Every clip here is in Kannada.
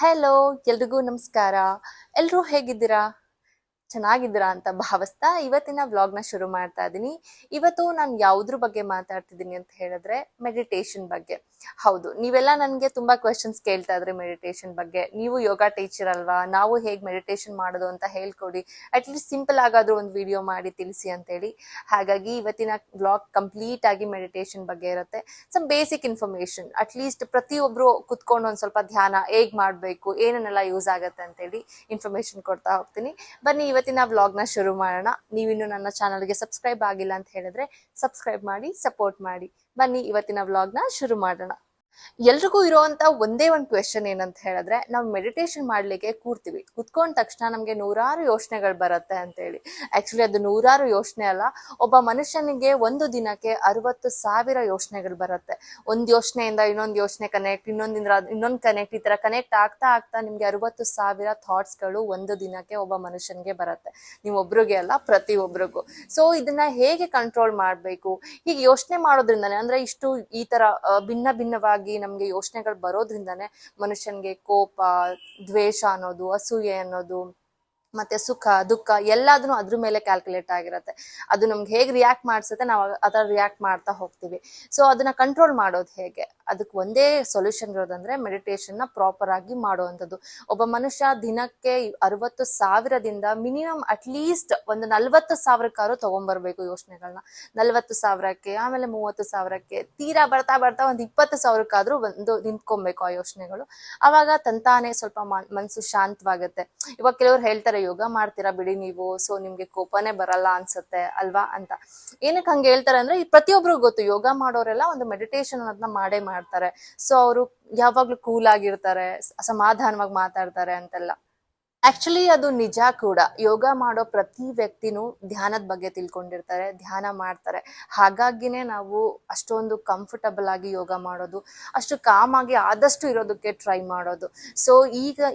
ಹಲೋ, ಎಲ್ರಿಗೂ ನಮಸ್ಕಾರ. ಎಲ್ರೂ ಹೇಗಿದ್ದೀರಾ? ಚೆನ್ನಾಗಿದ್ದೀರಾ ಅಂತ ಭಾವಿಸ್ತಾ ಇವತ್ತಿನ ವ್ಲಾಗ್ನ ಶುರು ಮಾಡ್ತಾ ಇದ್ದೀನಿ. ಇವತ್ತು ನಾನು ಯಾವುದ್ರ ಬಗ್ಗೆ ಮಾತಾಡ್ತಿದ್ದೀನಿ ಅಂತ ಹೇಳಿದ್ರೆ ಮೆಡಿಟೇಷನ್ ಬಗ್ಗೆ. ಹೌದು, ನೀವೆಲ್ಲ ನನಗೆ ತುಂಬಾ ಕ್ವೆಶನ್ಸ್ ಕೇಳ್ತಾ ಇದ್ರಿ ಮೆಡಿಟೇಷನ್ ಬಗ್ಗೆ. ನೀವು ಯೋಗ ಟೀಚರ್ ಅಲ್ವಾ, ನಾವು ಹೇಗೆ ಮೆಡಿಟೇಷನ್ ಮಾಡೋದು ಅಂತ ಹೇಳ್ಕೊಡಿ, ಅಟ್ಲೀಸ್ಟ್ ಸಿಂಪಲ್ ಆಗಾದ್ರೂ ಒಂದು ವಿಡಿಯೋ ಮಾಡಿ ತಿಳಿಸಿ ಅಂತೇಳಿ. ಹಾಗಾಗಿ ಇವತ್ತಿನ ವ್ಲಾಗ್ ಕಂಪ್ಲೀಟ್ ಆಗಿ ಮೆಡಿಟೇಷನ್ ಬಗ್ಗೆ ಇರುತ್ತೆ. ಸಮ್ ಬೇಸಿಕ್ ಇನ್ಫಾರ್ಮೇಶನ್, ಅಟ್ಲೀಸ್ಟ್ ಪ್ರತಿಯೊಬ್ರು ಕುತ್ಕೊಂಡು ಒಂದ್ ಸ್ವಲ್ಪ ಧ್ಯಾನ ಹೇಗ್ ಮಾಡ್ಬೇಕು, ಏನನ್ನೆಲ್ಲ ಯೂಸ್ ಆಗತ್ತೆ ಅಂತೇಳಿ ಇನ್ಫಾರ್ಮೇಶನ್ ಕೊಡ್ತಾ ಹೋಗ್ತೀನಿ. ಬನ್ನಿ ಇವತ್ತಿನ ವ್ಲಾಗ್ನ ಶುರು ಮಾಡೋಣ. ನೀವಿನ್ನು ನನ್ನ ಚಾನಲ್ಗೆ ಸಬ್ಸ್ಕ್ರೈಬ್ ಆಗಿಲ್ಲ ಅಂತ ಹೇಳಿದ್ರೆ ಸಬ್ಸ್ಕ್ರೈಬ್ ಮಾಡಿ, ಸಪೋರ್ಟ್ ಮಾಡಿ. ಬನ್ನಿ ಇವತ್ತಿನ ವ್ಲಾಗ್ನ ಶುರು ಮಾಡೋಣ. ಎಲ್ರಿಗೂ ಇರುವಂತ ಒಂದೇ ಒಂದು ಕ್ವೆಶನ್ ಏನಂತ ಹೇಳಿದ್ರೆ, ನಾವು ಮೆಡಿಟೇಷನ್ ಮಾಡ್ಲಿಕ್ಕೆ ಕೂರ್ತೀವಿ, ಕುತ್ಕೊಂಡ ತಕ್ಷಣ ನಮ್ಗೆ ನೂರಾರು ಯೋಚನೆಗಳು ಬರುತ್ತೆ ಅಂತ ಹೇಳಿ. ಆಕ್ಚುಲಿ ಅದು ನೂರಾರು ಯೋಚನೆ ಅಲ್ಲ, ಒಬ್ಬ ಮನುಷ್ಯನಿಗೆ ಒಂದು ದಿನಕ್ಕೆ 60,000 ಯೋಚನೆಗಳು ಬರುತ್ತೆ. ಒಂದ್ ಯೋಚನೆಯಿಂದ ಇನ್ನೊಂದು ಯೋಚನೆ ಕನೆಕ್ಟ್, ಇನ್ನೊಂದಿಂದ ಇನ್ನೊಂದು ಕನೆಕ್ಟ್, ಈ ತರ ಕನೆಕ್ಟ್ ಆಗ್ತಾ ಆಗ್ತಾ ನಿಮ್ಗೆ 60,000 ಥಾಟ್ಸ್ ಗಳು ಒಂದು ದಿನಕ್ಕೆ ಒಬ್ಬ ಮನುಷ್ಯನಿಗೆ ಬರುತ್ತೆ. ನೀವು ಒಬ್ರಿಗೆ ಅಲ್ಲ, ಪ್ರತಿಯೊಬ್ಬರಿಗೂ. ಸೊ ಇದನ್ನ ಹೇಗೆ ಕಂಟ್ರೋಲ್ ಮಾಡ್ಬೇಕು? ಹೀಗೆ ಯೋಚನೆ ಮಾಡೋದ್ರಿಂದಾನೆ, ಅಂದ್ರೆ ಇಷ್ಟು ಈ ತರ ಭಿನ್ನ ಭಿನ್ನವಾಗಿ ನಮ್ಗೆ ಯೋಚನೆಗಳು ಬರೋದ್ರಿಂದಾನೆ ಮನುಷ್ಯನ್ಗೆ ಕೋಪ, ದ್ವೇಷ ಅನ್ನೋದು, ಅಸೂಯೆ ಅನ್ನೋದು, ಮತ್ತೆ ಸುಖ ದುಃಖ ಎಲ್ಲಾದ್ರೂ ಅದ್ರ ಮೇಲೆ ಕ್ಯಾಲ್ಕುಲೇಟ್ ಆಗಿರತ್ತೆ. ಅದು ನಮ್ಗೆ ಹೇಗ್ ರಿಯಾಕ್ಟ್ ಮಾಡ್ಸುತ್ತೆ, ನಾವು ಅದರ ರಿಯಾಕ್ಟ್ ಮಾಡ್ತಾ ಹೋಗ್ತೀವಿ. ಸೊ ಅದನ್ನ ಕಂಟ್ರೋಲ್ ಮಾಡೋದು ಹೇಗೆ? ಅದಕ್ಕೆ ಒಂದೇ ಸೊಲ್ಯೂಷನ್ ಇರೋದಂದ್ರೆ ಮೆಡಿಟೇಷನ್ ನ ಪ್ರಾಪರ್ ಆಗಿ ಮಾಡುವಂಥದ್ದು. ಒಬ್ಬ ಮನುಷ್ಯ ದಿನಕ್ಕೆ 60,000ದಿಂದ ಮಿನಿಮಮ್ ಅಟ್ಲೀಸ್ಟ್ ಒಂದು 40,000ಕ್ಕಾದ್ರೂ ತಗೊಂಡ್ಬರ್ಬೇಕು ಯೋಚನೆಗಳನ್ನ. 40,000ಕ್ಕೆ, ಆಮೇಲೆ 30,000ಕ್ಕೆ, ತೀರಾ ಬರ್ತಾ ಬರ್ತಾ ಒಂದು 20,000ಕ್ಕಾದ್ರೂ ಒಂದು ನಿಂತ್ಕೊಬೇಕು ಆ ಯೋಚನೆಗಳು. ಅವಾಗ ತಂತಾನೆ ಸ್ವಲ್ಪ ಮನ್ಸು ಶಾಂತವಾಗುತ್ತೆ. ಇವಾಗ ಕೆಲವ್ರು ಹೇಳ್ತಾರೆ, ಯೋಗ ಮಾಡ್ತೀರಾ ಬಿಡಿ ನೀವು, ಸೊ ನಿಮ್ಗೆ ಕೋಪನೇ ಬರಲ್ಲ ಅನ್ಸುತ್ತೆ ಅಲ್ವಾ ಅಂತ. ಏನಕ್ಕೆ ಹಂಗೆ ಹೇಳ್ತಾರೆ ಅಂದ್ರೆ, ಈ ಪ್ರತಿಯೊಬ್ರಿಗೂ ಗೊತ್ತು, ಯೋಗ ಮಾಡೋರೆಲ್ಲ ಒಂದು ಮೆಡಿಟೇಷನ್ ಅನ್ನೋದನ್ನ ಮಾಡೇ ಮಾಡ್ತಾರೆ. ಸೊ ಅವರು ಯಾವಾಗ್ಲೂ ಕೂಲ್ ಆಗಿರ್ತಾರೆ, ಸಮಾಧಾನವಾಗಿ ಮಾತಾಡ್ತಾರೆ ಅಂತೆಲ್ಲ. ಆಕ್ಚುಲಿ ಅದು ನಿಜ ಕೂಡ. ಯೋಗ ಮಾಡೋ ಪ್ರತಿ ವ್ಯಕ್ತಿನೂ ಧ್ಯಾನದ ಬಗ್ಗೆ ತಿಳ್ಕೊಂಡಿರ್ತಾರೆ, ಧ್ಯಾನ ಮಾಡ್ತಾರೆ. ಹಾಗಾಗಿನೇ ನಾವು ಅಷ್ಟೊಂದು ಕಂಫರ್ಟಬಲ್ ಆಗಿ ಯೋಗ ಮಾಡೋದು, ಅಷ್ಟು ಕಾಮ್ ಆಗಿ ಆದಷ್ಟು ಇರೋದಕ್ಕೆ ಟ್ರೈ ಮಾಡೋದು. ಸೊ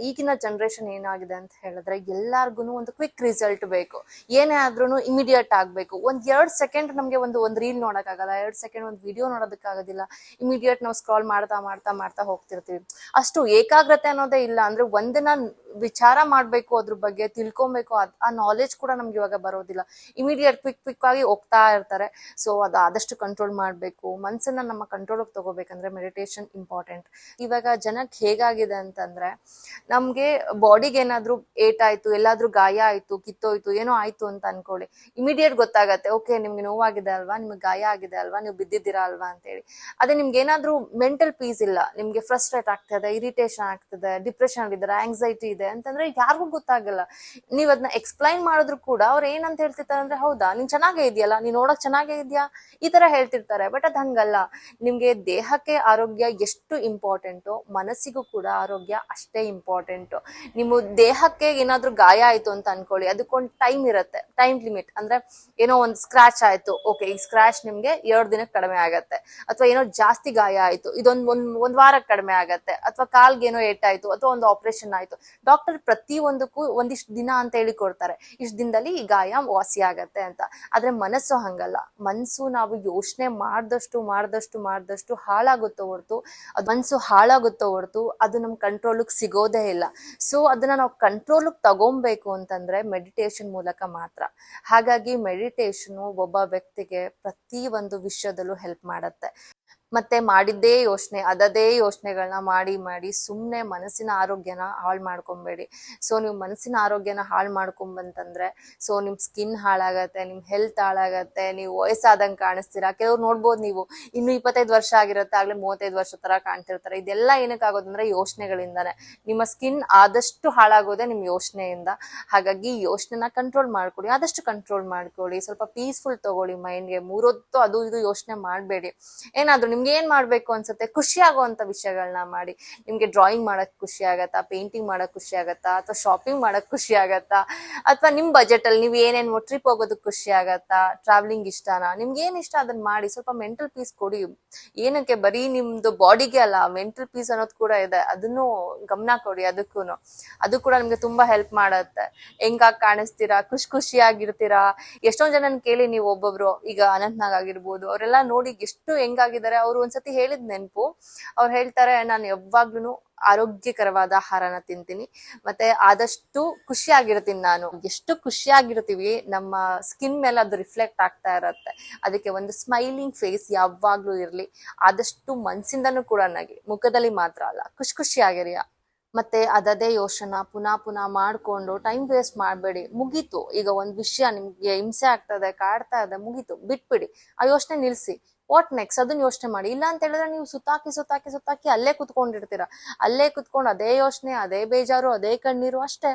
ಈಗಿನ ಜನರೇಷನ್ ಏನಾಗಿದೆ ಅಂತ ಹೇಳಿದ್ರೆ, ಎಲ್ಲಾರ್ಗು ಒಂದು ಕ್ವಿಕ್ ರಿಸಲ್ಟ್ ಬೇಕು. ಏನೇ ಆದ್ರೂ ಇಮಿಡಿಯೇಟ್ ಆಗ್ಬೇಕು. 2 ಸೆಕೆಂಡ್ ನಮ್ಗೆ ಒಂದು ರೀಲ್ ನೋಡಕ್ಕಾಗಲ್ಲ, 2 ಸೆಕೆಂಡ್ ಒಂದು ವಿಡಿಯೋ ನೋಡೋದಕ್ಕಾಗೋದಿಲ್ಲ. ಇಮಿಡಿಯೇಟ್ ನಾವು ಸ್ಕ್ರಾಲ್ ಮಾಡ್ತಾ ಮಾಡ್ತಾ ಮಾಡ್ತಾ ಹೋಗ್ತಿರ್ತೀವಿ. ಅಷ್ಟು ಏಕಾಗ್ರತೆ ಅನ್ನೋದೇ ಇಲ್ಲ. ಅಂದ್ರೆ ಒಂದನ್ನ ವಿಚಾರ ಮಾಡ್ಬೇಕು, ಅದ್ರ ಬಗ್ಗೆ ತಿಳ್ಕೊಬೇಕು, ಆ ನಾಲೆಜ್ ಕೂಡ ನಮ್ಗೆ ಇವಾಗ ಬರೋದಿಲ್ಲ. ಇಮಿಡಿಯೇಟ್ ಕ್ವಿಕ್ ಆಗಿ ಹೋಗ್ತಾ ಇರ್ತಾರೆ. ಸೊ ಅದು ಆದಷ್ಟು ಕಂಟ್ರೋಲ್ ಮಾಡ್ಬೇಕು. ಮನ್ಸನ್ನ ನಮ್ಮ ಕಂಟ್ರೋಲ್ ತಗೋಬೇಕಂದ್ರೆ ಮೆಡಿಟೇಷನ್ ಇಂಪಾರ್ಟೆಂಟ್. ಇವಾಗ ಜನಕ್ಕೆ ಹೇಗಾಗಿದೆ ಅಂತಂದ್ರೆ, ನಮ್ಗೆ ಬಾಡಿಗೆ ಏನಾದ್ರೂ ಏಟಾಯ್ತು, ಎಲ್ಲಾದ್ರೂ ಗಾಯ ಆಯ್ತು, ಕಿತ್ತೋಯ್ತು, ಏನೋ ಆಯ್ತು ಅಂತ ಅನ್ಕೊಳ್ಳಿ, ಇಮಿಡಿಯೇಟ್ ಗೊತ್ತಾಗತ್ತೆ, ಓಕೆ ನಿಮ್ಗೆ ನೋವಾಗಿದೆ ಅಲ್ವಾ, ನಿಮ್ಗೆ ಗಾಯ ಆಗಿದೆ ಅಲ್ವಾ, ನೀವು ಬಿದ್ದಿದ್ದೀರಾ ಅಲ್ವಾ ಅಂತ ಹೇಳಿ. ಅದೇ ನಿಮ್ಗೆ ಏನಾದ್ರೂ ಮೆಂಟಲ್ ಪೀಸ್ ಇಲ್ಲ, ನಿಮ್ಗೆ ಫ್ರಸ್ಟ್ರೇಟ್ ಆಗ್ತದೆ, ಇರಿಟೇಷನ್ ಆಗ್ತದೆ, ಡಿಪ್ರೆಷನ್ ಆಗಿದ್ದಾರೆ, ಆಂಗ್ಸೈಟಿ ಇದೆ ಅಂತಂದ್ರೆ ಯಾರಿಗೂ ಗೊತ್ತಾಗಲ್ಲ. ನೀವ್ ಅದನ್ನ ಎಕ್ಸ್ಪ್ಲೈನ್ ಮಾಡಿದ್ರು ಕೂಡ ಅವ್ರು ಏನಂತ ಹೇಳ್ತಿರ್ತಾರೆ ಅಂದ್ರೆ, ಹೌದಾ ನೀನ್ ಚೆನ್ನಾಗೇ ಇದೆಯಲ್ಲ, ನೀನ್ ನೋಡಕ್ ಚೆನ್ನಾಗೇ ಇದೆಯಾ, ಈ ತರ ಹೇಳ್ತಿರ್ತಾರೆ. ಬಟ್ ಅದ್ ಹಂಗಲ್ಲ. ನಿಮ್ಗೆ ದೇಹಕ್ಕೆ ಆರೋಗ್ಯ ಎಷ್ಟು ಇಂಪಾರ್ಟೆಂಟು, ಮನಸ್ಸಿಗೂ ಕೂಡ ಆರೋಗ್ಯ ಅಷ್ಟೇ ಇಂಪಾರ್ಟೆಂಟು. ನಿಮ್ಮ ದೇಹಕ್ಕೆ ಏನಾದ್ರೂ ಗಾಯ ಆಯ್ತು ಅಂತ ಅನ್ಕೊಳ್ಳಿ, ಅದಕ್ಕೊಂದು ಟೈಮ್ ಇರುತ್ತೆ, ಟೈಮ್ ಲಿಮಿಟ್. ಅಂದ್ರೆ ಏನೋ ಒಂದು ಸ್ಕ್ರಾಚ್ ಆಯ್ತು, ಓಕೆ ಈ ಸ್ಕ್ರಾಚ್ ನಿಮ್ಗೆ 2 ದಿನಕ್ಕೆ ಕಡಿಮೆ ಆಗತ್ತೆ. ಅಥವಾ ಏನೋ ಜಾಸ್ತಿ ಗಾಯ ಆಯ್ತು, ಒಂದ್ ವಾರಕ್ಕೆ ಕಡಿಮೆ ಆಗತ್ತೆ. ಅಥವಾ ಕಾಲ್ಗೆ ಏನೋ ಏಟಾಯ್ತು, ಅಥವಾ ಒಂದು ಆಪರೇಷನ್ ಆಯ್ತು, ಡಾಕ್ಟರ್ ಪ್ರತಿ ಒಂದಕ್ಕೂ ಒಂದಿಷ್ಟು ದಿನ ಅಂತ ಹೇಳಿ ಕೊಡ್ತಾರೆ, ಇಷ್ಟು ದಿನದಲ್ಲಿ ಈ ಗಾಯ ವಾಸಿ ಆಗತ್ತೆ ಅಂತ. ಆದ್ರೆ ಮನಸ್ಸು ಹಂಗಲ್ಲ. ಮನಸ್ಸು ನಾವು ಯೋಚನೆ ಮಾಡ್ದಷ್ಟು ಹಾಳಾಗುತ್ತೋ ಹೊರ್ತು, ಮನಸ್ಸು ಹಾಳಾಗುತ್ತೋ ಹೊರ್ತು ಅದು ನಮ್ ಕಂಟ್ರೋಲ್ಗೆ ಸಿಗೋದೇ ಇಲ್ಲ. ಸೊ ಅದನ್ನ ನಾವು ಕಂಟ್ರೋಲ್ಗೆ ತಗೊಬೇಕು ಅಂತಂದ್ರೆ ಮೆಡಿಟೇಷನ್ ಮೂಲಕ ಮಾತ್ರ. ಹಾಗಾಗಿ ಮೆಡಿಟೇಷನ್ ಒಬ್ಬ ವ್ಯಕ್ತಿಗೆ ಪ್ರತಿ ಒಂದು ವಿಷಯದಲ್ಲೂ ಹೆಲ್ಪ್ ಮಾಡತ್ತೆ. ಮತ್ತೆ ಮಾಡಿದ್ದೇ ಯೋಚನೆ, ಅದೇ ಯೋಚನೆಗಳನ್ನ ಮಾಡಿ ಮಾಡಿ ಸುಮ್ನೆ ಮನಸ್ಸಿನ ಆರೋಗ್ಯನ ಹಾಳು ಮಾಡ್ಕೊಬೇಡಿ. ಸೊ ನೀವು ಮನಸ್ಸಿನ ಆರೋಗ್ಯನ ಹಾಳು ಮಾಡ್ಕೊಂಬಂತಂದ್ರೆ, ಸೊ ನಿಮ್ ಸ್ಕಿನ್ ಹಾಳಾಗತ್ತೆ, ನಿಮ್ ಹೆಲ್ತ್ ಹಾಳಾಗತ್ತೆ, ನೀವು ವಯಸ್ಸಾದಂಗೆ ಕಾಣಿಸ್ತೀರಾ. ಕೆಲವ್ರು ನೋಡ್ಬೋದು, ನೀವು ಇನ್ನು 25 ವರ್ಷ ಆಗಿರುತ್ತೆ, ಆಗ್ಲೇ 35 ವರ್ಷ ತರ ಕಾಣ್ತಿರ್ತಾರೆ. ಇದೆಲ್ಲ ಏನಕ್ಕಾಗೋದಂದ್ರೆ ಯೋಚನೆಗಳಿಂದಾನೆ. ನಿಮ್ಮ ಸ್ಕಿನ್ ಆದಷ್ಟು ಹಾಳಾಗೋದೆ ನಿಮ್ ಯೋಚನೆಯಿಂದ. ಹಾಗಾಗಿ ಯೋಚನೆನ ಕಂಟ್ರೋಲ್ ಮಾಡ್ಕೊಳ್ಳಿ, ಆದಷ್ಟು ಕಂಟ್ರೋಲ್ ಮಾಡ್ಕೊಳ್ಳಿ. ಸ್ವಲ್ಪ ಪೀಸ್ಫುಲ್ ತಗೊಳ್ಳಿ ಮೈಂಡ್ಗೆ. 3 ಹೊತ್ತು ಅದು ಇದು ಯೋಚನೆ ಮಾಡ್ಬೇಡಿ. ಏನಾದ್ರು ನಿಮ್ಗೆ ಏನ್ ಮಾಡ್ಬೇಕು ಅನ್ಸುತ್ತೆ, ಖುಷಿ ಆಗುವಂತ ವಿಷಯಗಳನ್ನ ಮಾಡಿ. ನಿಮ್ಗೆ ಡ್ರಾಯಿಂಗ್ ಮಾಡಕ್ ಖುಷಿ ಆಗತ್ತಾ, ಪೇಂಟಿಂಗ್ ಮಾಡಕ್ ಖುಷಿ ಆಗತ್ತಾ, ಅಥವಾ ಶಾಪಿಂಗ್ ಮಾಡಕ್ ಖುಷಿ ಆಗತ್ತಾ, ಅಥವಾ ನಿಮ್ ಬಜೆಟ್ ಅಲ್ಲಿ ನೀವ್ ಏನೇನ್ ಟ್ರಿಪ್ ಹೋಗೋದಕ್ ಖುಷಿ ಆಗತ್ತಾ, ಟ್ರಾವೆಲಿಂಗ್ ಇಷ್ಟನಾ, ನಿಮ್ಗೆ ಏನ್ ಇಷ್ಟ ಅದನ್ನ ಮಾಡಿ. ಸ್ವಲ್ಪ ಮೆಂಟಲ್ ಪೀಸ್ ಕೊಡಿ. ಏನಕ್ಕೆ ಬರೀ ನಿಮ್ದು ಬಾಡಿಗೆ ಅಲ್ಲ, ಮೆಂಟಲ್ ಪೀಸ್ ಅನ್ನೋದು ಕೂಡ ಇದೆ, ಅದನ್ನು ಗಮನ ಕೊಡಿ. ಅದು ಕೂಡ ನಿಮ್ಗೆ ತುಂಬಾ ಹೆಲ್ಪ್ ಮಾಡತ್ತೆ. ಹೆಂಗಾಗಿ ಕಾಣಿಸ್ತೀರಾ, ಖುಷಿಯಾಗಿರ್ತೀರಾ. ಎಷ್ಟೊಂದ್ ಜನನ್ ಕೇಳಿ ನೀವು, ಒಬ್ಬೊಬ್ರು ಈಗ ಅನಂತ್ನಾಗ್ ಆಗಿರ್ಬೋದು, ಅವರೆಲ್ಲ ನೋಡಿ ಎಷ್ಟು ಹೆಂಗಾಗಿದ್ದಾರೆ, ಅವ್ರು ಒಂದ್ಸತಿ ಹೇಳಿದ್ ನೆನಪು. ಅವ್ರು ಹೇಳ್ತಾರೆ, ನಾನು ಯಾವಾಗ್ಲೂ ಆರೋಗ್ಯಕರವಾದ ಆಹಾರನ ತಿಂತೀನಿ, ಮತ್ತೆ ಆದಷ್ಟು ಖುಷಿಯಾಗಿರ್ತೀನಿ. ನಾನು ಎಷ್ಟು ಖುಷಿಯಾಗಿರ್ತೀವಿ ನಮ್ಮ ಸ್ಕಿನ್ ಮೇಲೆ ಅದು ರಿಫ್ಲೆಕ್ಟ್ ಆಗ್ತಾ ಇರತ್ತೆ. ಅದಕ್ಕೆ ಒಂದು ಸ್ಮೈಲಿಂಗ್ ಫೇಸ್ ಯಾವಾಗ್ಲೂ ಇರ್ಲಿ, ಆದಷ್ಟು ಮನ್ಸಿಂದನೂ ಕೂಡ ನಗಿ, ಮುಖದಲ್ಲಿ ಮಾತ್ರ ಅಲ್ಲ, ಖುಷಿಯಾಗಿರಿ. ಮತ್ತೆ ಅದೇ ಯೋಚನ ಪುನಃ ಪುನಃ ಮಾಡ್ಕೊಂಡು ಟೈಮ್ ವೇಸ್ಟ್ ಮಾಡಬೇಡಿ. ಮುಗೀತು, ಈಗ ಒಂದ್ ವಿಷಯ ನಿಮ್ಗೆ ಹಿಂಸೆ ಆಗ್ತದೆ, ಕಾಡ್ತಾ ಇದೆ, ಮುಗೀತು, ಬಿಟ್ಬಿಡಿ. ಆ ಯೋಚನೆ ನಿಲ್ಸಿ. ವಾಟ್ ನೆಕ್ಸ್ಟ್ ಅದನ್ನ ಯೋಚನೆ ಮಾಡಿ. ಇಲ್ಲ ಅಂತ ಹೇಳಿದ್ರೆ ನೀವು ಸುತ್ತಾಕಿ ಅಲ್ಲೇ ಕುತ್ಕೊಂಡಿರ್ತೀರ. ಅಲ್ಲೇ ಕುತ್ಕೊಂಡು ಅದೇ ಯೋಚನೆ, ಅದೇ ಬೇಜಾರು, ಅದೇ ಕಣ್ಣೀರು ಅಷ್ಟೇ.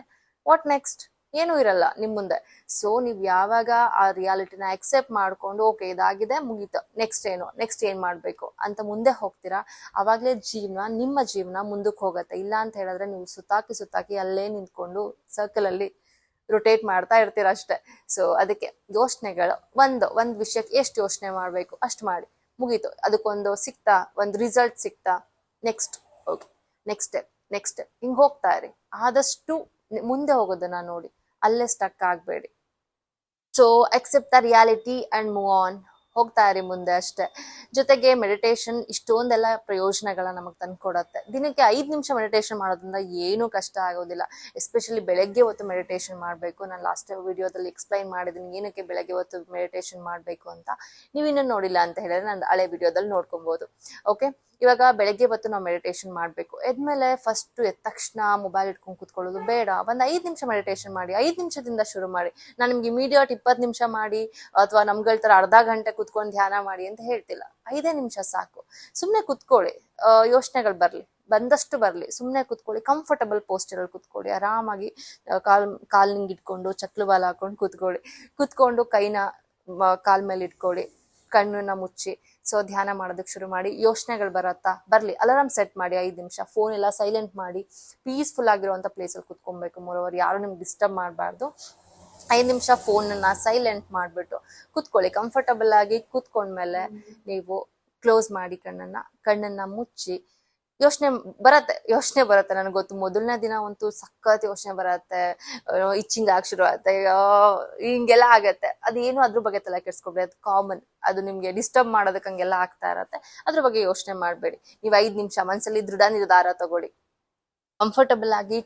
What next? ಏನೂ ಇರಲ್ಲ ನಿಮ್ ಮುಂದೆ. ಸೊ ನೀವ್ ಯಾವಾಗ ಆ ರಿಯಾಲಿಟಿನ ಅಕ್ಸೆಪ್ಟ್ ಮಾಡ್ಕೊಂಡು ಓಕೆ ಇದಾಗಿದೆ, ಮುಗೀತು, ನೆಕ್ಸ್ಟ್ ಏನ್ ಮಾಡ್ಬೇಕು ಅಂತ ಮುಂದೆ ಹೋಗ್ತೀರಾ, ಅವಾಗ್ಲೇ ನಿಮ್ಮ ಜೀವನ ಮುಂದಕ್ಕೆ ಹೋಗತ್ತೆ. ಇಲ್ಲ ಅಂತ ಹೇಳಿದ್ರೆ ನೀವು ಸುತ್ತಾಕಿ ಅಲ್ಲೇ ನಿಂತ್ಕೊಂಡು ಸರ್ಕಲ್ ಅಲ್ಲಿ ರೊಟೇಟ್ ಮಾಡ್ತಾ ಇರ್ತೀರ ಅಷ್ಟೇ. ಸೊ ಅದಕ್ಕೆ ಯೋಚನೆಗಳು ಒಂದ್ ವಿಷಯಕ್ಕೆ ಎಷ್ಟು ಯೋಚನೆ ಮಾಡ್ಬೇಕು ಅಷ್ಟು ಮಾಡಿ, ಮುಗೀತು. ಅದಕ್ಕೊಂದು ಒಂದು ರಿಸಲ್ಟ್ ಸಿಕ್ತಾ, ನೆಕ್ಸ್ಟ್ ಓಕೆ, ನೆಕ್ಸ್ಟ್ ಸ್ಟೆಪ್ ಹಿಂಗ್ ಹೋಗ್ತಾ ಇರಿ. ಆದಷ್ಟು ಮುಂದೆ ಹೋಗೋದನ್ನ ನೋಡಿ, ಅಲ್ಲೇ ಸ್ಟಕ್ ಆಗ್ಬೇಡಿ. So accept the reality and move on. ಹೋಗ್ತಾ ಇರಿ ಮುಂದೆ ಅಷ್ಟೇ. ಜೊತೆಗೆ ಮೆಡಿಟೇಷನ್ ಇಷ್ಟೊಂದೆಲ್ಲ ಪ್ರಯೋಜನಗಳ ನಮಗ್ ತಂದ್ಕೊಡತ್ತೆ. ದಿನಕ್ಕೆ 5 ನಿಮಿಷ ಮೆಡಿಟೇಷನ್ ಮಾಡೋದ್ರಿಂದ ಏನೂ ಕಷ್ಟ ಆಗೋದಿಲ್ಲ. ಎಸ್ಪೆಷಲಿ ಬೆಳಗ್ಗೆ ಹೊತ್ತು ಮೆಡಿಟೇಷನ್ ಮಾಡಬೇಕು. ನಾನು ಲಾಸ್ಟ್ ವಿಡಿಯೋದಲ್ಲಿ ಎಕ್ಸ್ಪ್ಲೈನ್ ಮಾಡಿದ್ದೀನಿ ಏನಕ್ಕೆ ಬೆಳಗ್ಗೆ ಹೊತ್ತು ಮೆಡಿಟೇಷನ್ ಮಾಡಬೇಕು ಅಂತ. ನೀವು ಇನ್ನೂ ನೋಡಿಲ್ಲ ಅಂತ ಹೇಳಿದ್ರೆ ನಾನು ಹಳೆ ವಿಡಿಯೋದಲ್ಲಿ ನೋಡ್ಕೊಬಹುದು. ಓಕೆ, ಇವಾಗ ಬೆಳಗ್ಗೆ ಹೊತ್ತು ನಾವು ಮೆಡಿಟೇಷನ್ ಮಾಡಬೇಕು. ಎದ್ಮೇಲೆ ಎದ್ದ ತಕ್ಷಣ ಮೊಬೈಲ್ ಇಟ್ಕೊಂಡು ಕೂತ್ಕೊಳ್ಳೋದು ಬೇಡ. ಒಂದ್ 5 ನಿಮಿಷ ಮೆಡಿಟೇಷನ್ ಮಾಡಿ. 5 ನಿಮಿಷದಿಂದ ಶುರು ಮಾಡಿ. ನಾನು ನಿಮ್ಗೆ ಇಮಿಡಿಯೇಟ್ 20 ನಿಮಿಷ ಮಾಡಿ ಅಥವಾ ನಮ್ಗಳ ತರ ಅರ್ಧ ಗಂಟೆ ಕುತ್ಕೊಂಡು ಧ್ಯಾನ ಮಾಡಿ ಅಂತ ಹೇಳ್ತಿಲ್ಲ. 5 ನಿಮಿಷ ಸಾಕು. ಸುಮ್ನೆ ಕುತ್ಕೊಳ್ಳಿ, ಯೋಚನೆಗಳು ಬಂದಷ್ಟು ಬರ್ಲಿ, ಸುಮ್ನೆ ಕುತ್ಕೊಳ್ಳಿ. ಕಂಫರ್ಟಬಲ್ ಪೋಸ್ಚರ್ ಅಲ್ಲಿ ಕುತ್ಕೊಳ್ಳಿ. ಆರಾಮಾಗಿ ಕಾಲ್ ನಿಂಗ್ ಇಟ್ಕೊಂಡು ಚಕ್ಲು ಬಾಲ್ ಹಾಕೊಂಡು ಕುತ್ಕೊಂಡು ಕೈನ ಕಾಲ್ ಮೇಲೆ ಇಟ್ಕೊಳ್ಳಿ, ಕಣ್ಣನ್ನ ಮುಚ್ಚಿ. ಸೊ ಧ್ಯಾನ ಮಾಡೋದಕ್ಕೆ ಶುರು ಮಾಡಿ. ಯೋಚನೆಗಳು ಬರ್ಲಿ, ಅಲಾರಾಮ್ ಸೆಟ್ ಮಾಡಿ. 5 ನಿಮಿಷ ಫೋನ್ ಎಲ್ಲ ಸೈಲೆಂಟ್ ಮಾಡಿ, ಪೀಸ್ಫುಲ್ ಆಗಿರುವಂತ ಪ್ಲೇಸ್ ಅಲ್ಲಿ ಕುತ್ಕೊಬೇಕು. ಮೋರೋವರ್ ಯಾರು ನಿಮ್ಗೆ ಡಿಸ್ಟರ್ಬ್ ಮಾಡಬಾರ್ದು. 5 ನಿಮಿಷ ಫೋನನ್ನ ಸೈಲೆಂಟ್ ಮಾಡ್ಬಿಟ್ಟು ಕುತ್ಕೊಳ್ಳಿ. ಕಂಫರ್ಟಬಲ್ ಆಗಿ ಕುತ್ಕೊಂಡ್ಮೇಲೆ ನೀವು ಕ್ಲೋಸ್ ಮಾಡಿ ಕಣ್ಣನ್ನ ಮುಚ್ಚಿ. ಯೋಚನೆ ಬರತ್ತೆ, ನನಗೆ ಗೊತ್ತು. ಮೊದಲನೇ ದಿನ ಅಂತೂ ಸಖತ್ ಯೋಚನೆ ಬರತ್ತೆ, ಇಚ್ಚಿಂಗ್ ಆಗಿ ಶುರು ಆಗುತ್ತೆ, ಹಿಂಗೆಲ್ಲ ಆಗತ್ತೆ. ಅದೇನು ಅದ್ರ ಬಗ್ಗೆ ತಲೆ ಕೆಡ್ಸ್ಕೊಬೇಡಿ, ಅದು ಕಾಮನ್. ಅದು ನಿಮ್ಗೆ ಡಿಸ್ಟರ್ಬ್ ಮಾಡೋದಕ್ಕೆ ಹಂಗೆಲ್ಲ ಆಗ್ತಾ ಇರತ್ತೆ. ಅದ್ರ ಬಗ್ಗೆ ಯೋಚನೆ ಮಾಡ್ಬೇಡಿ. ನೀವು 5 ನಿಮಿಷ ಮನ್ಸಲ್ಲಿ ದೃಢ ನಿರ್ಧಾರ ತಗೊಳ್ಳಿ. ಕಂಫರ್ಟಬಲ್ ಆಗಿ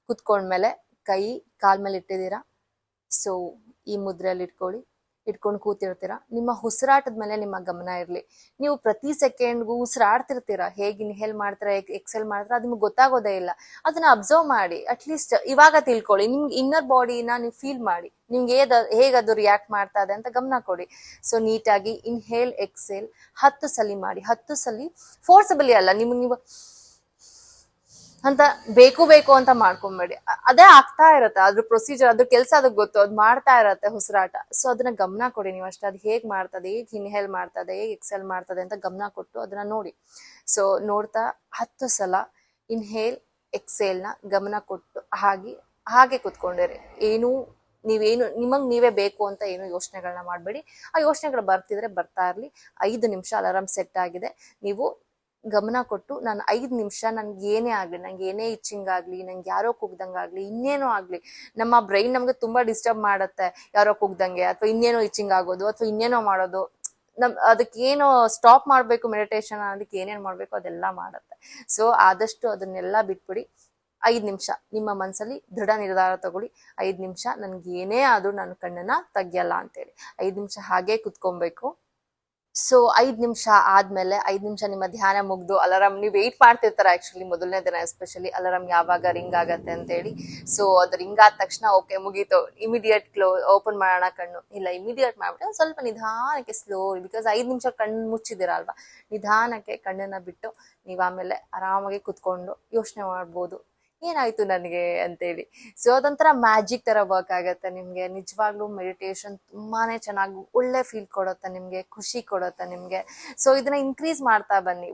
ಕುತ್ಕೊಂಡ್ಮೇಲೆ ಕೈ ಕಾಲ್ ಮೇಲೆ ಇಟ್ಟಿದ್ದೀರಾ. ಸೊ ಈ ಮುದ್ರೆಯಲ್ಲಿ ಇಟ್ಕೊಂಡು ಕೂತಿರ್ತೀರಾ. ನಿಮ್ಮ ಉಸಿರಾಟದ ಮೇಲೆ ನಿಮ್ಮ ಗಮನ ಇರ್ಲಿ. ನೀವು ಪ್ರತಿ ಸೆಕೆಂಡ್ಗೂ ಉಸಿರಾಡ್ತಿರ್ತೀರಾ. ಹೇಗೆ ಇನ್ಹೇಲ್ ಮಾಡ್ತೀರಾ, ಎಕ್ಸೆಲ್ ಮಾಡ್ತೀರಾ, ಅದು ನಿಮ್ಗೆ ಗೊತ್ತಾಗೋದೇ ಇಲ್ಲ. ಅದನ್ನ ಅಬ್ಸರ್ವ್ ಮಾಡಿ. ಅಟ್ಲೀಸ್ಟ್ ಇವಾಗ ತಿಳ್ಕೊಳ್ಳಿ. ನಿಮ್ಗೆ ಇನ್ನರ್ ಬಾಡಿನ ನೀವು ಫೀಲ್ ಮಾಡಿ. ನಿಮ್ಗೆ ಹೇಗೆ ಅದು ರಿಯಾಕ್ಟ್ ಮಾಡ್ತಾ ಇದೆ ಅಂತ ಗಮನ ಕೊಡಿ. ಸೊ ನೀಟಾಗಿ ಇನ್ಹೇಲ್ ಎಕ್ಸೆಲ್ 10 ಸಲ ಮಾಡಿ. 10 ಸಲ ಫೋರ್ಸಬಲಿ ಅಲ್ಲ, ನೀವು ಅಂತ ಬೇಕು ಅಂತ ಮಾಡ್ಕೊಂಬೇಡಿ. ಅದೇ ಆಗ್ತಾ ಇರತ್ತೆ, ಅದ್ರ ಪ್ರೊಸೀಜರ್, ಅದ್ರ ಕೆಲಸ ಅದಕ್ಕೆ ಗೊತ್ತು, ಅದ್ ಮಾಡ್ತಾ ಇರತ್ತೆ ಉಸಿರಾಟ. ಸೊ ಅದನ್ನ ಗಮನ ಕೊಡಿ ನೀವು ಅಷ್ಟೇ. ಅದು ಹೇಗ್ ಮಾಡ್ತದೆ, ಹೇಗ್ ಇನ್ಹೇಲ್ ಮಾಡ್ತದೆ, ಹೇಗ್ ಎಕ್ಸೆಲ್ ಮಾಡ್ತದೆ ಅಂತ ಗಮನ ಕೊಟ್ಟು ಅದನ್ನ ನೋಡಿ. ಸೊ ನೋಡ್ತಾ 10 ಸಲ ಇನ್ಹೇಲ್ ಎಕ್ಸೆಲ್ ನ ಗಮನ ಕೊಟ್ಟು ಹಾಗೆ ಕುತ್ಕೊಂಡಿರಿ. ನಿಮಗ್ ನೀವೇ ಬೇಕು ಅಂತ ಏನು ಯೋಚನೆಗಳನ್ನ ಮಾಡ್ಬೇಡಿ. ಆ ಯೋಚನೆಗಳು ಬರ್ತಿದ್ರೆ ಬರ್ತಾ ಇರ್ಲಿ. 5 ನಿಮಿಷ ಅಲಾರಾಮ್ ಸೆಟ್ ಆಗಿದೆ. ನೀವು ಗಮನ ಕೊಟ್ಟು ನಾನು 5 ನಿಮಿಷ ನನ್ಗೆ ಏನೇ ಆಗ್ಲಿ, ನಂಗೆ ಏನೇ ಇಚ್ಚಿಂಗ್ ಆಗ್ಲಿ, ನಂಗೆ ಯಾರೋ ಕೂಗ್ದಂಗಾಗ್ಲಿ, ಇನ್ನೇನೋ ಆಗ್ಲಿ, ನಮ್ಮ ಬ್ರೈನ್ ನಮ್ಗೆ ತುಂಬಾ ಡಿಸ್ಟರ್ಬ್ ಮಾಡತ್ತೆ. ಯಾರೋ ಕೂಗ್ದಂಗೆ ಅಥವಾ ಇನ್ನೇನೋ ಇಚ್ಚಿಂಗ್ ಆಗೋದು ಅಥವಾ ಇನ್ನೇನೋ ಮಾಡೋದು. ಅದಕ್ಕೇನೋ ಸ್ಟಾಪ್ ಮಾಡ್ಬೇಕು ಮೆಡಿಟೇಷನ್, ಅದಕ್ಕೆ ಏನೇನ್ ಮಾಡ್ಬೇಕು ಅದೆಲ್ಲ ಮಾಡತ್ತೆ. ಸೊ ಆದಷ್ಟು ಅದನ್ನೆಲ್ಲ ಬಿಟ್ಬಿಡಿ. 5 ನಿಮಿಷ ನಿಮ್ಮ ಮನ್ಸಲ್ಲಿ ದೃಢ ನಿರ್ಧಾರ ತಗೊಳ್ಳಿ. 5 ನಿಮಿಷ ನನ್ಗೆ ಏನೇ ಆದ್ರೂ ನಾನು ಕಣ್ಣನ್ನ ತೆಗಿಯಲ್ಲ ಅಂತೇಳಿ 5 ನಿಮಿಷ ಹಾಗೆ ಕುತ್ಕೊಬೇಕು. ಸೊ 5 ನಿಮಿಷ ಆದ್ಮೇಲೆ 5 ನಿಮಿಷ ನಿಮ್ಮ ಧ್ಯಾನ ಮುಗ್ದು ಅಲಾರಾಮ್ ನೀವು ವೆಯ್ಟ್ ಮಾಡ್ತಿರ್ತಾರೆ. ಆಕ್ಚುಲಿ ಮೊದಲನೇ ದಿನ ಎಸ್ಪೆಷಲಿ ಅಲಾರಾಮ್ ಯಾವಾಗ ರಿಂಗ್ ಆಗತ್ತೆ ಅಂತ ಹೇಳಿ. ಸೊ ಅದು ರಿಂಗ್ ಆದ ತಕ್ಷಣ ಓಕೆ ಮುಗೀತು, ಇಮಿಡಿಯೇಟ್ ಓಪನ್ ಮಾಡೋಣ ಕಣ್ಣು. ಇಲ್ಲ, ಇಮಿಡಿಯೇಟ್ ಮಾಡ್ಬಿಟ್ಟು ಸ್ವಲ್ಪ ನಿಧಾನಕ್ಕೆ ಸ್ಲೋ, ಬಿಕಾಸ್ 5 ನಿಮಿಷ ಕಣ್ಣು ಮುಚ್ಚಿದಿರ ಅಲ್ವಾ, ನಿಧಾನಕ್ಕೆ ಕಣ್ಣನ್ನ ಬಿಟ್ಟು ನೀವು ಆಮೇಲೆ ಆರಾಮಾಗಿ ಕುತ್ಕೊಂಡು ಯೋಚನೆ ಮಾಡ್ಬೋದು, ಏನಾಯ್ತು ನನಗೆ ಅಂತೇಳಿ. ಸೊ ಅದೊಂಥರ ಮ್ಯಾಜಿಕ್ ತರ ವರ್ಕ್ ಆಗತ್ತೆ ನಿಮ್ಗೆ. ನಿಜವಾಗ್ಲೂ ಮೆಡಿಟೇಷನ್ ತುಂಬಾನೇ ಚೆನ್ನಾಗಿ ಒಳ್ಳೆ ಫೀಲ್ ಕೊಡುತ್ತೆ ನಿಮ್ಗೆ, ಖುಷಿ ಕೊಡುತ್ತೆ ನಿಮ್ಗೆ. ಸೊ ಇದನ್ನ ಇನ್ಕ್ರೀಸ್ ಮಾಡ್ತಾ ಬನ್ನಿ.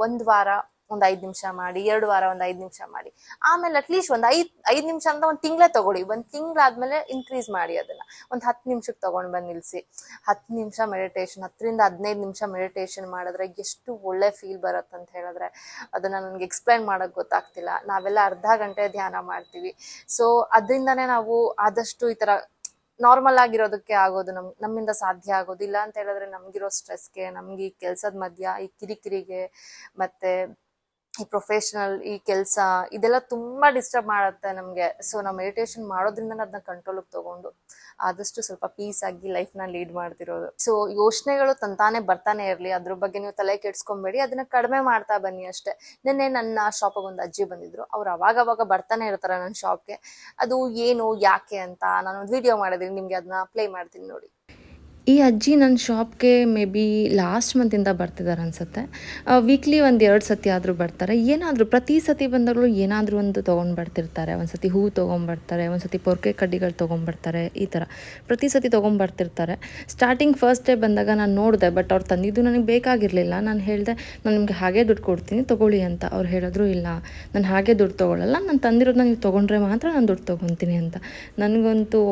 ಒಂದ್ ವಾರ 5 ನಿಮಿಷ ಮಾಡಿ, 2 ವಾರ 5 ನಿಮಿಷ ಮಾಡಿ, ಆಮೇಲೆ ಅಟ್ಲೀಸ್ಟ್ ಐದ್ ನಿಮಿಷ ಅಂತ 1 ತಿಂಗಳೇ ತಗೊಳ್ಳಿ. 1 ತಿಂಗಳಾದ್ಮೇಲೆ ಇನ್ಕ್ರೀಸ್ ಮಾಡಿ ಅದನ್ನ 10 ನಿಮಿಷಕ್ಕೆ ತಗೊಂಡ್ ಬಂದ್ ನಿಲ್ಸಿ. 10 ನಿಮಿಷ ಮೆಡಿಟೇಷನ್, 10 ರಿಂದ 15 ನಿಮಿಷ ಮೆಡಿಟೇಷನ್ ಮಾಡಿದ್ರೆ ಎಷ್ಟು ಒಳ್ಳೆ ಫೀಲ್ ಬರುತ್ತೆ ಅಂತ ಹೇಳಿದ್ರೆ ಅದನ್ನ ನನ್ಗೆ ಎಕ್ಸ್ಪ್ಲೈನ್ ಮಾಡಕ್ ಗೊತ್ತಾಗ್ತಿಲ್ಲ. ನಾವೆಲ್ಲ ಅರ್ಧ ಗಂಟೆ ಧ್ಯಾನ ಮಾಡ್ತೀವಿ. ಸೊ ಅದರಿಂದಾನೇ ನಾವು ಆದಷ್ಟು ಈ ತರ ನಾರ್ಮಲ್ ಆಗಿರೋದಕ್ಕೆ ಆಗೋದು, ನಮ್ಮಿಂದ ಸಾಧ್ಯ ಆಗೋದು. ಇಲ್ಲ ಅಂತ ಹೇಳಿದ್ರೆ ನಮ್ಗಿರೋ ಸ್ಟ್ರೆಸ್ಗೆ, ನಮ್ಗೆ ಈ ಕೆಲ್ಸದ ಮಧ್ಯ ಈ ಕಿರಿಕಿರಿಗೆ ಮತ್ತೆ ಈ ಪ್ರೊಫೆಷನಲ್ ಈ ಕೆಲಸ ಇದೆಲ್ಲ ತುಂಬಾ ಡಿಸ್ಟರ್ಬ್ ಮಾಡುತ್ತೆ ನಮ್ಗೆ. ಸೊ ನಾವು ಮೆಡಿಟೇಷನ್ ಮಾಡೋದ್ರಿಂದ ಅದನ್ನ ಕಂಟ್ರೋಲ್ಗೆ ತಗೊಂಡು ಆದಷ್ಟು ಸ್ವಲ್ಪ ಪೀಸ್ ಆಗಿ ಲೈಫ್ ನ ಲೀಡ್ ಮಾಡ್ತಿರೋದು. ಸೊ ಯೋಚನೆಗಳು ತಂತಾನೆ ಬರ್ತಾನೆ ಇರ್ಲಿ, ಅದ್ರ ಬಗ್ಗೆ ನೀವು ತಲೆ ಕೆಡ್ಸ್ಕೊಂಬೇಡಿ, ಅದನ್ನ ಕಡಿಮೆ ಮಾಡ್ತಾ ಬನ್ನಿ ಅಷ್ಟೇ. ನಿನ್ನೆ ನನ್ನ ಶಾಪಿಗೆ ಒಂದು ಅಜ್ಜಿ ಬಂದಿದ್ರು. ಅವ್ರು ಅವಾಗ ಬರ್ತಾನೆ ಇರ್ತಾರೆ ನನ್ನ ಶಾಪ್ಗೆ. ಅದು ಏನು ಯಾಕೆ ಅಂತ ನಾನೊಂದು ವಿಡಿಯೋ ಮಾಡಿದೀನಿ, ನಿಮ್ಗೆ ಅದನ್ನ ಪ್ಲೇ ಮಾಡ್ತೀನಿ ನೋಡಿ. ಈ ಅಜ್ಜಿ ನನ್ನ ಶಾಪ್ಗೆ ಮೇ ಬಿ ಲಾಸ್ಟ್ ಮಂತಿಂದ ಬರ್ತಿದ್ದಾರೆ ಅನಿಸುತ್ತೆ. ವೀಕ್ಲಿ ಒಂದು 2 ಸತಿ ಆದರೂ ಬರ್ತಾರೆ. ಏನಾದರೂ ಪ್ರತಿ ಸತಿ ಬಂದಾಗಲೂ ಏನಾದರೂ ಒಂದು ತೊಗೊಂಡು ಬರ್ತಿರ್ತಾರೆ. ಒಂದು ಸತಿ ಹೂವು ತೊಗೊಂಬರ್ತಾರೆ, ಒಂದು ಸತಿ ಪೊರ್ಕೆ ಕಡ್ಡಿಗಳು ತೊಗೊಂಬರ್ತಾರೆ, ಈ ಥರ ಪ್ರತಿ ಸತಿ ತೊಗೊಂಬರ್ತಿರ್ತಾರೆ. ಸ್ಟಾರ್ಟಿಂಗ್ ಫಸ್ಟ್ ಡೇ ಬಂದಾಗ ನಾನು ನೋಡಿದೆ, ಬಟ್ ಅವ್ರು ತಂದಿದ್ದು ನನಗೆ ಬೇಕಾಗಿರಲಿಲ್ಲ. ನಾನು ಹೇಳಿದೆ, ನಾನು ನಿಮಗೆ ಹಾಗೆ ದುಡ್ಡು ಕೊಡ್ತೀನಿ ತೊಗೊಳ್ಳಿ ಅಂತ. ಅವ್ರು ಹೇಳಿದ್ರು, ಇಲ್ಲ ನಾನು ಹಾಗೆ ದುಡ್ಡು ತೊಗೊಳ್ಳಲ್ಲ, ನಾನು ತಂದಿರೋದನ್ನ ನೀವು ತೊಗೊಂಡ್ರೆ ಮಾತ್ರ ನಾನು ದುಡ್ಡು ತೊಗೊತೀನಿ ಅಂತ. ನನಗಂತೂ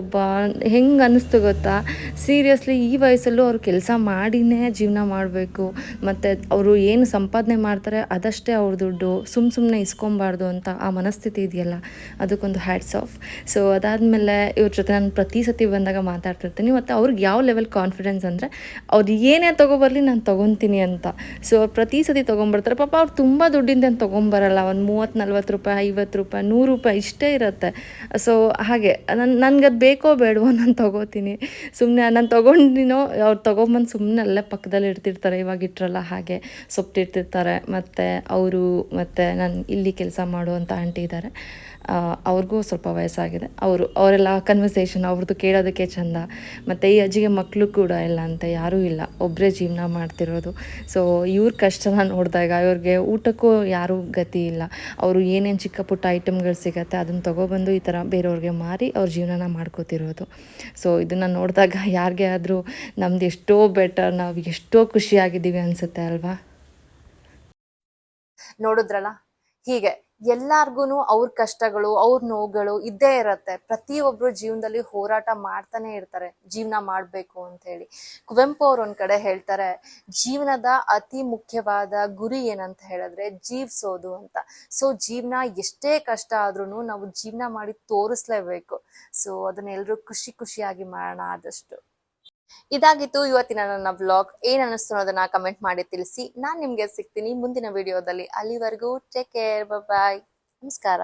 ಹೆಂಗೆ ಅನ್ನಿಸ್ತು ಗೊತ್ತಾ, ಸೀರಿಯಸ್ಲಿ ಈ ವಯಸ್ಸಲ್ಲೂ ಅವ್ರು ಕೆಲಸ ಮಾಡಿನೇ ಜೀವನ ಮಾಡಬೇಕು, ಮತ್ತು ಅವರು ಏನು ಸಂಪಾದನೆ ಮಾಡ್ತಾರೆ ಅದಷ್ಟೇ ಅವ್ರ ದುಡ್ಡು, ಸುಮ್ಮನೆ ಇಸ್ಕೊಬಾರ್ದು ಅಂತ ಆ ಮನಸ್ಥಿತಿ ಇದೆಯಲ್ಲ, ಅದಕ್ಕೊಂದು ಹ್ಯಾಟ್ಸ್ ಆಫ್. ಸೊ ಅದಾದಮೇಲೆ ಇವ್ರ ಜೊತೆ ನಾನು ಪ್ರತಿ ಸತಿ ಬಂದಾಗ ಮಾತಾಡ್ತಿರ್ತೀನಿ. ಮತ್ತು ಅವ್ರಿಗೆ ಯಾವ ಲೆವೆಲ್ ಕಾನ್ಫಿಡೆನ್ಸ್ ಅಂದರೆ, ಅವ್ರು ಏನೇ ತೊಗೊಬರಲಿ ನಾನು ತೊಗೊತೀನಿ ಅಂತ. ಸೊ ಅವ್ರು ಪ್ರತಿ ಸತಿ ತೊಗೊಂಬರ್ತಾರೆ. ಪಾಪ ಅವ್ರು ತುಂಬ ದುಡ್ಡಿಂದ ತೊಗೊಂಬರಲ್ಲ, ಒಂದು 30-40 ರೂಪಾಯಿ, 50 ರೂಪಾಯಿ, 100 ರೂಪಾಯಿ ಇಷ್ಟೇ ಇರುತ್ತೆ. ಸೊ ಹಾಗೆ ನನಗದು ಬೇಕೋ ಬೇಡವೋ ನಾನು ತೊಗೋತೀನಿ. ಸುಮ್ಮನೆ ನಾನು ತೊಗೊಂಡಿನೋ ಅವ್ರು ತೊಗೊಂಬಂದು ಸುಮ್ಮನೆ ಅಲ್ಲೇ ಪಕ್ಕದಲ್ಲಿ ಇಡ್ತಿರ್ತಾರೆ, ಇವಾಗ ಇಟ್ಟರಲ್ಲ ಹಾಗೆ ಸೊಪ್ಪಿಟ್ಟಿರ್ತಾರೆ. ಮತ್ತು ಅವರು ಮತ್ತು ನಾನು ಇಲ್ಲಿ ಕೆಲಸ ಮಾಡುವಂಥ ಆಂಟಿ ಇದ್ದಾರೆ, ಅವ್ರಿಗೂ ಸ್ವಲ್ಪ ವಯಸ್ಸಾಗಿದೆ. ಅವರೆಲ್ಲ ಕನ್ವರ್ಸೇಷನ್ ಅವ್ರದ್ದು ಕೇಳೋದಕ್ಕೆ ಚೆಂದ. ಮತ್ತು ಈ ಅಜ್ಜಿಗೆ ಮಕ್ಕಳು ಕೂಡ ಇಲ್ಲ ಅಂತ, ಯಾರೂ ಇಲ್ಲ, ಒಬ್ಬರೇ ಜೀವನ ಮಾಡ್ತಿರೋದು. ಸೊ ಇವ್ರ ಕಷ್ಟನ ನೋಡಿದಾಗ ಇವ್ರಿಗೆ ಊಟಕ್ಕೂ ಯಾರೂ ಗತಿ ಇಲ್ಲ. ಅವರು ಏನೇನು ಚಿಕ್ಕ ಪುಟ್ಟ ಐಟಮ್ಗಳು ಸಿಗುತ್ತೆ ಅದನ್ನು ತೊಗೊಬಂದು ಈ ಥರ ಬೇರೆಯವ್ರಿಗೆ ಮಾರಿ ಅವ್ರ ಜೀವನನ ಮಾಡ್ಕೋತಿರೋದು. ಸೊ ಇದನ್ನು ನೋಡಿದಾಗ ಯಾರಿಗೆ ಆದರೂ ನಮ್ದು ಎಷ್ಟೋ ಬೆಟರ್, ನಾವು ಎಷ್ಟೋ ಖುಷಿಯಾಗಿದ್ದೀವಿ ಅನಿಸುತ್ತೆ ಅಲ್ವಾ? ನೋಡಿದ್ರಲ್ಲ, ಹೀಗೆ ಎಲ್ಲಾರ್ಗು ಅವ್ರ ಕಷ್ಟಗಳು, ಅವ್ರ ನೋವುಗಳು ಇದ್ದೇ ಇರತ್ತೆ. ಪ್ರತಿಯೊಬ್ರು ಜೀವನದಲ್ಲಿ ಹೋರಾಟ ಮಾಡ್ತಾನೆ ಇರ್ತಾರೆ ಜೀವನ ಮಾಡ್ಬೇಕು ಅಂತ ಹೇಳಿ. ಕುವೆಂಪು ಅವ್ರು ಒಂದ್ ಕಡೆ ಹೇಳ್ತಾರೆ, ಜೀವನದ ಅತಿ ಮುಖ್ಯವಾದ ಗುರಿ ಏನಂತ ಹೇಳಿದ್ರೆ ಜೀವಿಸೋದು ಅಂತ. ಸೊ ಜೀವನ ಎಷ್ಟೇ ಕಷ್ಟ ಆದ್ರೂ ನಾವು ಜೀವನ ಮಾಡಿ ತೋರಿಸ್ಲೇಬೇಕು. ಸೊ ಅದನ್ನ ಎಲ್ರು ಖುಷಿಯಾಗಿ ಮಾಡೋಣ ಆದಷ್ಟು. ಇದಾಗಿತ್ತು ಇವತ್ತಿನ ನನ್ನ ವ್ಲಾಗ್. ಏನ್ ಅನ್ನಿಸ್ತು ಅನ್ನೋದನ್ನ ಕಮೆಂಟ್ ಮಾಡಿ ತಿಳಿಸಿ. ನಾನ್ ನಿಮ್ಗೆ ಸಿಗ್ತೀನಿ ಮುಂದಿನ ವಿಡಿಯೋದಲ್ಲಿ. ಅಲ್ಲಿವರೆಗೂ ಟೇಕ್ ಕೇರ್, ಬಾಯ್, ನಮಸ್ಕಾರ.